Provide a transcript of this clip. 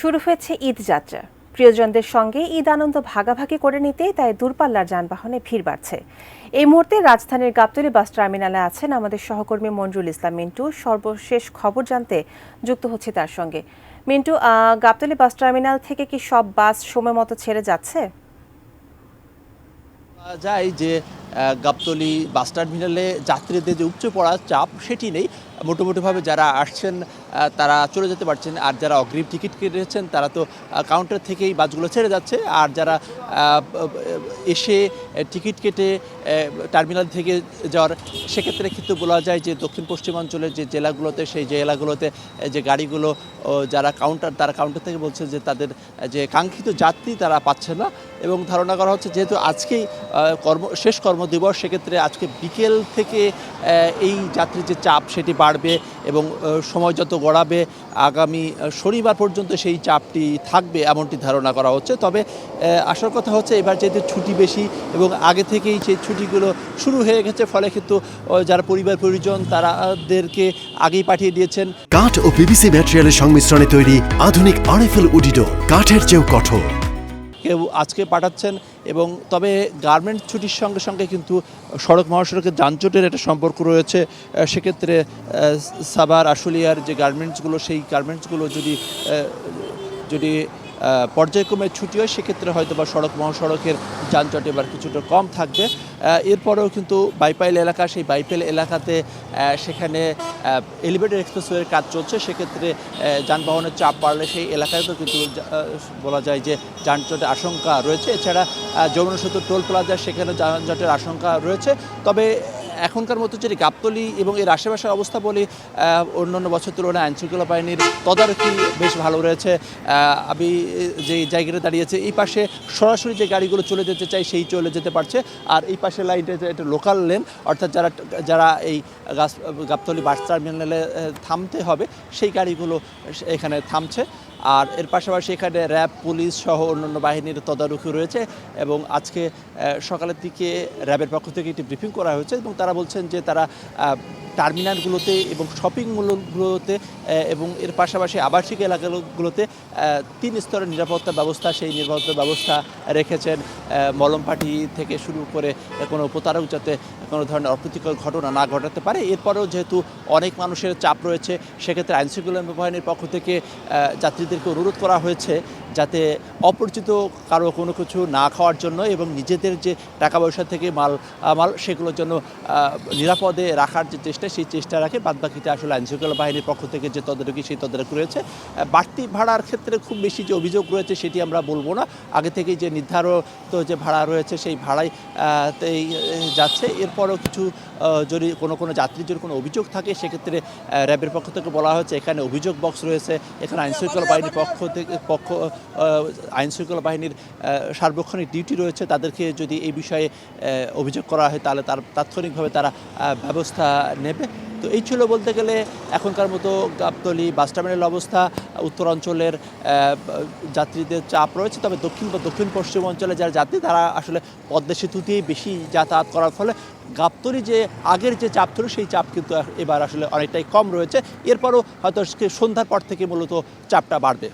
শুরু হয়েছে ঈদ যাত্রা। প্রিয়জনদের সঙ্গে ঈদ আনন্দ ভাগাভাগি করে নিতেই তাই দূরপাল্লার যানবাহনে ভিড় বাড়ছে। এই মুহূর্তে রাজধানীর গাবতলী বাস টার্মিনালে আছেন আমাদের সহকর্মী মনজুল ইসলাম মিন্টু। সর্বশেষ খবর জানতে যুক্ত হচ্ছে তার সঙ্গে। মিন্টু, গাবতলী বাস টার্মিনাল থেকে কি সব বাস সময় মতো ছেড়ে যাচ্ছে? যায় যে গাবতলী বাস টার্মিনালে যাত্রীদের যে উপচে পড়া চাপ সেটি নেই। মোটামুটিভাবে যারা আসছেন তারা চলে যেতে পারছেন, আর যারা অগ্রিম টিকিট কেটেছেন তারা তো কাউন্টার থেকেই বাসগুলো ছেড়ে যাচ্ছে। আর যারা এসে টিকিট কেটে টার্মিনাল থেকে যাওয়ার, সেক্ষেত্রে কিন্তু বলা যায় যে দক্ষিণ পশ্চিমাঞ্চলের যে জেলাগুলোতে, সেই জেলাগুলোতে যে গাড়িগুলো যারা তারা কাউন্টার থেকে বলছে যে তাদের যে কাঙ্ক্ষিত যাত্রী তারা পাচ্ছে না। এবং ধারণা করা হচ্ছে যেহেতু আজকেই শেষ কর্মদিবস, সেক্ষেত্রে আজকে বিকেল থেকে এই যাত্রীর যে চাপ সেটি বাড়বে এবং সময় যত গড়াবে আগামী শনিবার পর্যন্ত সেই চাপটি থাকবে এমনটি ধারণা করা হচ্ছে। তবে আসল কথা হচ্ছে এবার যেহেতু ছুটি বেশি এবং আগে থেকেই সেই ছুটিগুলো শুরু হয়ে গেছে, ফলে কিন্তু যারা পরিবার পরিজন তাদেরকে আগেই পাঠিয়ে দিয়েছেন। কাঠ ও পিভিসি ম্যাটেরিয়ালের সংমিশ্রণে তৈরি আধুনিক আরএফএল উডিডোর, কাঠের চেয়েও কঠোর। কেউ আজকে পাঠাচ্ছেন। এবং তবে গার্মেন্টস ছুটির সঙ্গে সঙ্গে কিন্তু সড়ক মহাসড়কের যানজটের একটা সম্পর্ক রয়েছে। সেক্ষেত্রে সাভার আশুলিয়ার যে গার্মেন্টসগুলো, সেই গার্মেন্টসগুলো যদি পর্যায়ক্রমে ছুটি হয়, সেক্ষেত্রে হয়তো বা সড়ক মহাসড়কের যানজট এবার কিছুটা কম থাকবে। এরপরেও কিন্তু বাইপাইল এলাকা, সেই বাইপাইল এলাকাতে সেখানে এলিভেটেড এক্সপ্রেসওয়ের কাজ চলছে। সেক্ষেত্রে যানবাহনের চাপ বাড়লে সেই এলাকাতেও কিন্তু বলা যায় যে যানজটের আশঙ্কা রয়েছে। এছাড়া যমুনা সেতু টোল প্লাজা, সেখানে যানজটের আশঙ্কা রয়েছে। তবে এখনকার মতো যদি গাবতলী এবং এর আশেপাশের অবস্থা বলি, অন্যান্য বছর তুলনায় আইনশৃঙ্খলা বাহিনীর তদারকি বেশ ভালো রয়েছে। আমি যে জায়গাটা দাঁড়িয়েছে, এই পাশে সরাসরি যে গাড়িগুলো চলে যেতে চাই সেই চলে যেতে পারছে। আর এই পাশের লাইনটা একটা লোকাল লেন, অর্থাৎ যারা এই গাবতলী বাস টার্মিনালে থামতে হবে সেই গাড়িগুলো এখানে থামছে। আর এর পাশাপাশি এখানে র্যাব, পুলিশ সহ অন্যান্য বাহিনীর তদারকি রয়েছে। এবং আজকে সকালের দিকে র্যাবের পক্ষ থেকে একটি ব্রিফিং করা হয়েছে এবং তারা বলছেন যে তারা টার্মিনালগুলোতে এবং শপিং মলগুলোতে এবং এর পাশাপাশি আবাসিক এলাকাগুলোতে 3 স্তরের নিরাপত্তা ব্যবস্থা, সেই নিরাপত্তা ব্যবস্থা রেখেছেন। মলমপাটি থেকে শুরু করে কোনো প্রতারক যাতে কোনো ধরনের অপ্রীতিকর ঘটনা না ঘটাতে পারে। এরপরেও যেহেতু অনেক মানুষের চাপ রয়েছে, সেক্ষেত্রে আইনশৃঙ্খলা বাহিনীর পক্ষ থেকে যাত্রীদেরকে অনুরোধ করা হয়েছে যাতে অপরিচিত কারো কোনো কিছু না খাওয়ার জন্য এবং নিজেদের যে টাকা পয়সা থেকে মাল সেগুলোর জন্য নিরাপদে রাখার যে চেষ্টা, সেই চেষ্টা রাখে। বাদবাকিটা আসলে আইনশৃঙ্খলা বাহিনীর পক্ষ থেকে যে তদারকি, সেই তদারকি রয়েছে। বাড়তি ভাড়ার ক্ষেত্রে খুব বেশি যে অভিযোগ রয়েছে সেটি আমরা বলবো না। আগে থেকেই যে নির্ধারিত যে ভাড়া রয়েছে সেই ভাড়াই যাচ্ছে। এরপরও কিছু যদি কোনো যাত্রীর যদি কোনো অভিযোগ থাকে, সেক্ষেত্রে র্যাবের পক্ষ থেকে বলা হয়েছে এখানে অভিযোগ বক্স রয়েছে। এখানে আইনশৃঙ্খলা বাহিনীর আইনশৃঙ্খলা বাহিনীর সার্বক্ষণিক ডিউটি রয়েছে। তাদেরকে যদি এই বিষয়ে অভিযোগ করা হয় তাহলে তাৎক্ষণিকভাবে তারা ব্যবস্থা নেবে। তো এই ছিল বলতে গেলে এখনকার মতো গাবতলী বাস টার্মিনাল অবস্থা। উত্তরাঞ্চলের যাত্রীদের চাপ রয়েছে, তবে দক্ষিণ পশ্চিম অঞ্চলে যারা যাত্রী তারা আসলে পদ্মা সেতু দিয়ে বেশি যাতায়াত করার ফলে গাবতলী যে আগের যে চাপ ছিল সেই চাপ কিন্তু এবার আসলে অনেকটাই কম রয়েছে। এরপরও হয়তো সন্ধ্যার পর থেকে মূলত চাপটা বাড়বে।